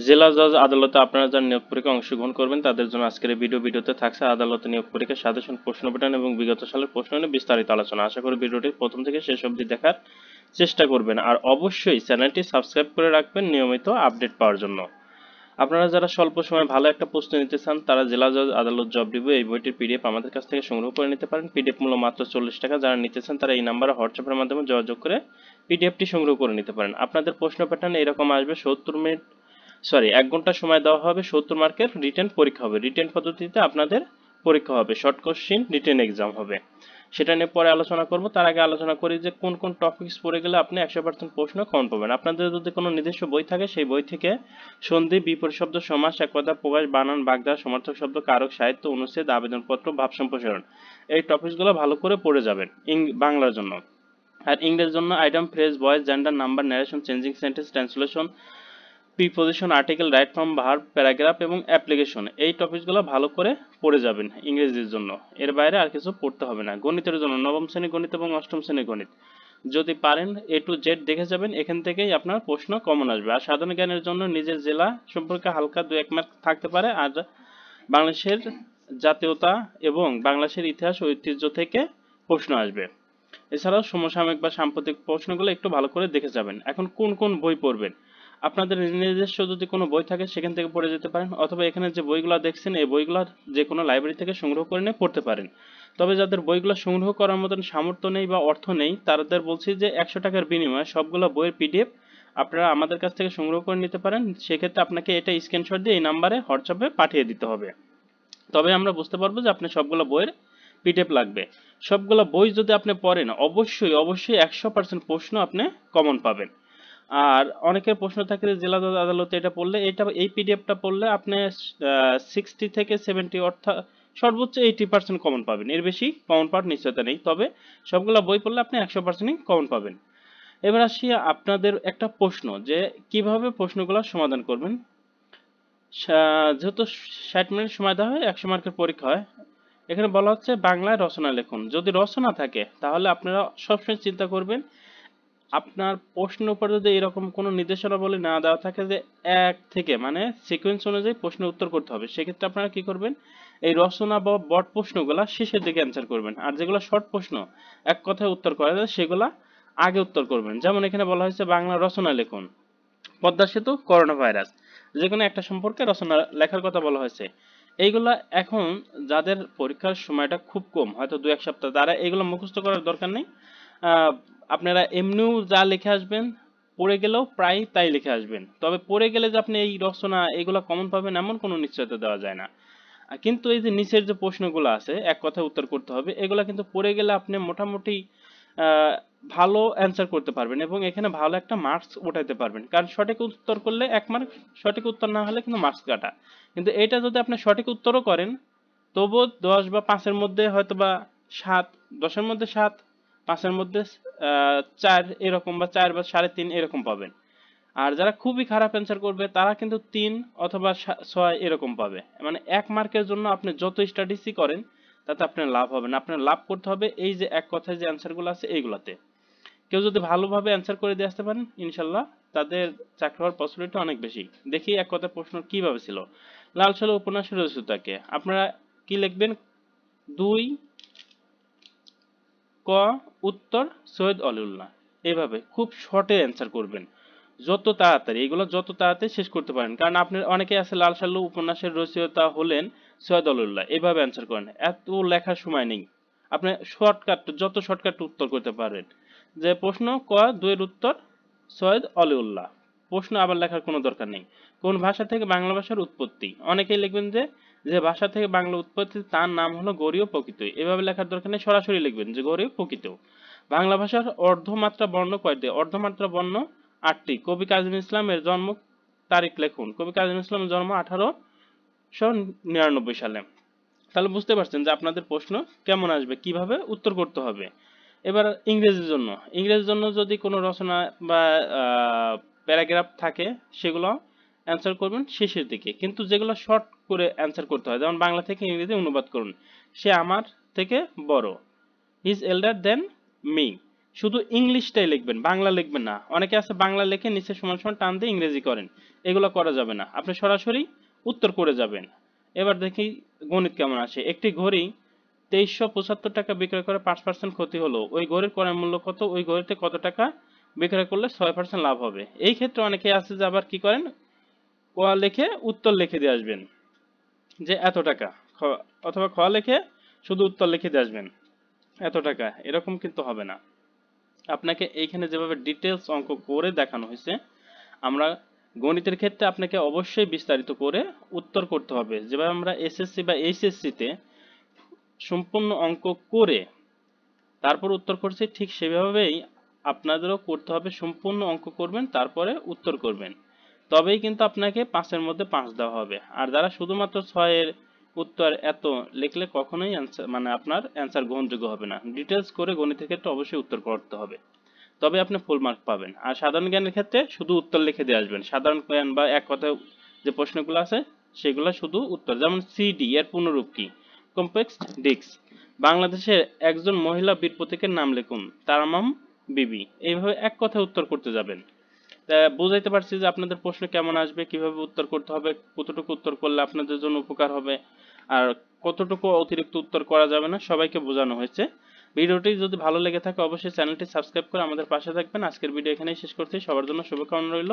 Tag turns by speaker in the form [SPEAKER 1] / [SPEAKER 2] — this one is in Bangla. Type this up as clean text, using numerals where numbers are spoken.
[SPEAKER 1] জেলা জজ আদালতে আপনারা যারা নিয়োগ পরীক্ষায় অংশগ্রহণ করবেন তাদের জন্য আজকের এই ভিডিওতে থাকছে আদালতে নিয়োগ পরীক্ষার সাজেশন, প্রশ্ন প্যাটার্ন এবং বিগত সালের প্রশ্ন নিয়ে বিস্তারিত আলোচনা। আশা করি ভিডিওটি প্রথম থেকে শেষ অবধি দেখার চেষ্টা করবেন, আর অবশ্যই চ্যানেলটি সাবস্ক্রাইব করে রাখবেন নিয়মিত আপডেট পাওয়ার জন্য। আপনারা যারা স্বল্প সময়ে ভালো একটা প্রস্তুতি নিতে চান তারা জেলা জজ আদালত জব রিভিউ এই বইটির পিডিএফ আমাদের কাছ থেকে সংগ্রহ করে নিতে পারেন। পিডিএফ মূল্য মাত্র 40 টাকা। যারা নিতে চান তারা এই নাম্বারে হোয়াটসঅ্যাপের মাধ্যমে যোগাযোগ করে পিডিএফটি সংগ্রহ করে নিতে পারেন। আপনাদের প্রশ্ন প্যাটার্ন এরকম আসবে, 1 ঘন্টা সময় দেওয়া হবে, 70 মার্কের রিটেন পরীক্ষা হবে। রিটেন পদ্ধতিতে আপনাদের পরীক্ষা হবে, শর্ট কোশ্চিন রিটেন এক্সাম হবে। সেটা নিয়ে পরে আলোচনা করব। তার আগে আলোচনা করি যে কোন কোন টপিকস পড়ে গেলে আপনি 100% প্রশ্ন কমন পাবেন। আপনাদের যদি কোনো নিজস্ব বই থাকে সেই বই থেকে সন্ধি, বিপরীত শব্দ, সমাস, এক কথা প্রকাশ, বানান, বাগধারা, সমার্থক শব্দ, কারক, সাহিত্য, অনুচ্ছেদ, আবেদনপত্র, ভাব সম্প্রসারণ, এই টপিকসগুলো ভালো করে পড়ে যাবেন বাংলার জন্য। আর ইংরেজির জন্য item, phrase, voice, gender, number, narration, changing sentence, translation, preposition, article, right form, verb, paragraph এবং অ্যাপ্লিকেশন, এই টপিকসগুলো ভালো করে পড়ে যাবেন ইংরেজির জন্য। এর বাইরে আর কিছু পড়তে হবে না। গণিতের জন্য নবম শ্রেণী গণিত এবং অষ্টম শ্রেণী গণিত যদি পারেন A to Z দেখে যাবেন, এখান থেকেই আপনার প্রশ্ন কমন আসবে। আর সাধারণ জ্ঞানের জন্য নিজের জেলা সম্পর্কে হালকা 2-1 মার্ক থাকতে পারে, আর বাংলাদেশের জাতীয়তা এবং বাংলাদেশের ইতিহাস ঐতিহ্য থেকে প্রশ্ন আসবে। এছাড়াও সমসাময়িক বা সাম্প্রতিক প্রশ্নগুলো একটু ভালো করে দেখে যাবেন। এখন কোন কোন বই পড়বেন? আপনাদের নিজস্ব যদি কোনো বই থাকে সেখান থেকে পড়ে যেতে পারেন, অথবা এখানে যে বইগুলো দেখছেন এই বইগুলো যে কোনো লাইব্রেরি থেকে সংগ্রহ করে নিয়ে পড়তে পারেন। তবে যাদের বইগুলো সংগ্রহ করার মতন সামর্থ্য নেই বা অর্থ নেই তাদের বলছি যে 100 টাকার বিনিময়ে সবগুলো বইয়ের পিডিএফ আপনারা আমাদের কাছ থেকে সংগ্রহ করে নিতে পারেন। সেক্ষেত্রে আপনাকে এটা স্ক্রিনশট দিয়ে এই নাম্বারে হোয়াটসঅ্যাপে পাঠিয়ে দিতে হবে। তবে আমরা বুঝতে পারবো যে আপনি সবগুলো বইয়ের পিডিএফ লাগবে। সবগুলো বই যদি আপনি পড়েন অবশ্যই 100% প্রশ্ন আপনি কমন পাবেন। আর অনেকের প্রশ্ন থাকে যে জেলা জজ আদালতে এটা পড়লে এই পিডিএফটা পড়লে আপনি 60 থেকে 70 অর্থাৎ সর্বোচ্চ 80% কমন পাবেন, এর বেশি কমন পাওয়ার নিশ্চয়তা নেই। তবে সবগুলো বই পড়লে আপনি 100%ই কমন পাবেন। এবার আসি আপনাদের একটা প্রশ্ন যে কিভাবে প্রশ্নগুলো সমাধান করবেন। যেহেতু 60 মিনিট সময় দেওয়া হয়, 100 মার্কের পরীক্ষা হয়, এখানে বলা হচ্ছে বাংলায় রচনা লিখুন। যদি রচনা থাকে তাহলে আপনারা সবসময় চিন্তা করবেন আপনার প্রশ্নের উপর যদি এরকম কোনো নির্দেশনাবলী না দেওয়া থাকে যে 1 থেকে মানে সিকোয়েন্স অনুযায়ী প্রশ্নের উত্তর করতে হবে, সেক্ষেত্রে আপনারা কি করবেন, এই রচনা বা বড় প্রশ্নগুলো শেষের দিকে অ্যান্সার করবেন, আর যেগুলো শর্ট প্রশ্ন এক কথায় উত্তর করা যায় সেগুলা আগে উত্তর করবেন। যেমন এখানে বলা হয়েছে বাংলা রচনা লিখুন, পদ্মা সেতু, করোনা ভাইরাস, যে কোনো একটা সম্পর্কে রচনা লেখার কথা বলা হয়েছে। এইগুলা এখন যাদের পরীক্ষার সময়টা খুব কম, হয়তো 2-1 সপ্তাহ, তারা এগুলো মুখস্থ করার দরকার নেই। আপনারা এমনিও যা লিখে আসবেন পড়ে গেলেও প্রায় তাই লিখে আসবেন। তবে পড়ে গেলে যে আপনি এই রচনা এগুলো কমন পাবেন এমন কোনো নিশ্চয়তা দেওয়া যায় না। কিন্তু এই যে নিচের যে প্রশ্নগুলো আছে এক কথায় উত্তর করতে হবে, এগুলা কিন্তু পড়ে গেলে আপনি মোটামুটি আহ, ভালো অ্যান্সার করতে পারবেন এবং এখানে ভালো একটা মার্কস উঠাইতে পারবেন। কারণ সঠিক উত্তর করলে 1 মার্ক, সঠিক উত্তর না হলে কিন্তু মার্কস কাটা। কিন্তু এটা যদি আপনি সঠিক উত্তরও করেন তবুও 10 বা 5-এর মধ্যে হয়তো বা 7, 10-এর মধ্যে 7, 5-এর মধ্যে 4 এরকম, বা 4 বা 3.5 এরকম পাবেন। আর যারা খুবই খারাপ অ্যান্সার করবে তারা কিন্তু 3 অথবা 6 এরকম পাবে। মানে 1 মার্কের জন্য আপনি যত স্ট্র্যাটেজি করেন তাতে আপনার লাভ হবে না। আপনার লাভ করতে হবে এই যে এক কথায় যে অ্যান্সারগুলো আছে এইগুলাতে। কেউ যদি ভালোভাবে অ্যান্সার করে দিয়ে আসতে পারেন ইনশাল্লাহ তাদের চাকরি হওয়ার পসিবিলিটি অনেক বেশি। দেখি এক কথায় প্রশ্ন কিভাবে ছিল। লাল সালে উপন্যাসের রচয়িতাকে আপনারা কি লিখবেন? 2 ক, উত্তর সৈয়দ অলিউল্লাহ। এভাবে খুব শর্টে অ্যান্সার করবেন, যত তাড়াতাড়ি এগুলো যত তাড়াতাড়ি শেষ করতে পারেন। কারণ আপনার অনেকে আছে লাল সাল্লু উপন্যাসের রচয়িতা হলেন সৈয়দ অলিউল্লাহ, এভাবে অ্যান্সার করেন, এত লেখার সময় নেই। আপনি শর্টকাট, যত শর্টকাট উত্তর করতে পারেন। যে প্রশ্ন ক 2 এর উত্তর সৈয়দ অলিউল্লাহ, প্রশ্ন আবার লেখার কোনো দরকার নেই। কোন ভাষা থেকে বাংলা ভাষার উৎপত্তি? অনেকেই লিখবেন যে যে ভাষা থেকে বাংলা উৎপত্তি তার নাম হলো গরীয় প্রকৃত। এভাবে লেখার দরকার নেই, সরাসরি লিখবেন যে গরীয় প্রকৃত। বাংলা ভাষার অর্ধমাত্রা বর্ণ কয়টি? অর্ধমাত্রা বর্ণ 8টি। কবি কাজী নজরুল ইসলামের জন্ম তারিখ লিখুন। কবি কাজী নজরুল ইসলামের জন্ম 1899 সালে। তাহলে বুঝতে পারছেন যে আপনাদের প্রশ্ন কেমন আসবে, কিভাবে উত্তর করতে হবে। এবার ইংরেজির জন্য যদি কোনো রচনা বা প্যারাগ্রাফ থাকে সেগুলো অ্যান্সার করবেন শেষের দিকে, কিন্তু যেগুলো শর্ট করে অ্যান্সার করতে হয়, যেমন বাংলা থেকে ইংরেজি অনুবাদ করুন। সে আমার থেকে বড়, হি ইজ এল্ডার দেন মি। শুধু ইংলিশটাই লিখবেন, বাংলা লিখবেন না। অনেকে আছে বাংলা লিখে নিচে সমান সমান টান দিয়ে ইংরেজি করেন, এগুলো করা যাবে না। আপনি সরাসরি উত্তর করে যাবেন। এবার দেখি গণিত কেমন আসে। একটি ঘড়ি 2375 টাকা বিক্রয় করে 5% ক্ষতি হলো, ওই ঘড়ির ক্রয় মূল্য কত, ওই ঘড়িতে কত টাকা বিক্রয় করলে 6% লাভ হবে। এই ক্ষেত্রে অনেকে আছে যে আবার কি করেন, ক লিখে উত্তর লিখে দিয়ে আসবেন যে এত টাকা, অথবা খ লিখে শুধু উত্তর লিখে দিয়ে আসবেন এত টাকা। এরকম কিন্তু হবে না। আপনাকে এইখানে যেভাবে ডিটেলস অঙ্ক করে দেখানো হয়েছে, আমরা গণিতের ক্ষেত্রে আপনাকে অবশ্যই বিস্তারিত করে উত্তর করতে হবে। যেভাবে আমরা এসএসসি বা এইচএসসি তে সম্পূর্ণ অঙ্ক করে তারপর উত্তর করছি, ঠিক সেভাবেই আপনাদেরও করতে হবে। সম্পূর্ণ অঙ্ক করবেন, তারপরে উত্তর করবেন, তবেই কিন্তু আপনাকে 5-এর মধ্যে 5 দেওয়া হবে। আর যারা শুধুমাত্র 6-এর উত্তর এত লিখলে কখনোই মানে আপনার অ্যান্সার গ্রহণযোগ্য হবে না। ডিটেলস করে গণিতের ক্ষেত্রে অবশ্যই উত্তর করতে হবে, তবে আপনি ফুল মার্ক পাবেন। আর সাধারণ জ্ঞানের ক্ষেত্রে শুধু উত্তর লিখে দিয়ে আসবেন। সাধারণ জ্ঞান বা এক কথায় যে প্রশ্নগুলো আছে সেগুলো শুধু উত্তর। যেমন সিডি এর পূর্ণরূপ কি? Complex disc. বাংলাদেশের একজন মহিলা বীর প্রতীকের নাম লিখুন, তার নাম বিবি। এইভাবে এক কথায় উত্তর করতে যাবেন। বুঝাইতে পারছি যে আপনাদের প্রশ্ন কেমন আসবে, কিভাবে উত্তর করতে হবে, কতটুকু উত্তর করলে আপনাদের জন্য উপকার হবে, আর কতটুকু অতিরিক্ত উত্তর করা যাবে না, সবাইকে বোঝানো হয়েছে। ভিডিওটি যদি ভালো লেগে থাকে অবশ্যই চ্যানেলটি সাবস্ক্রাইব করে আমাদের পাশে থাকবেন। আজকের ভিডিও এখানেই শেষ করছি। সবার জন্য শুভকামনা রইল।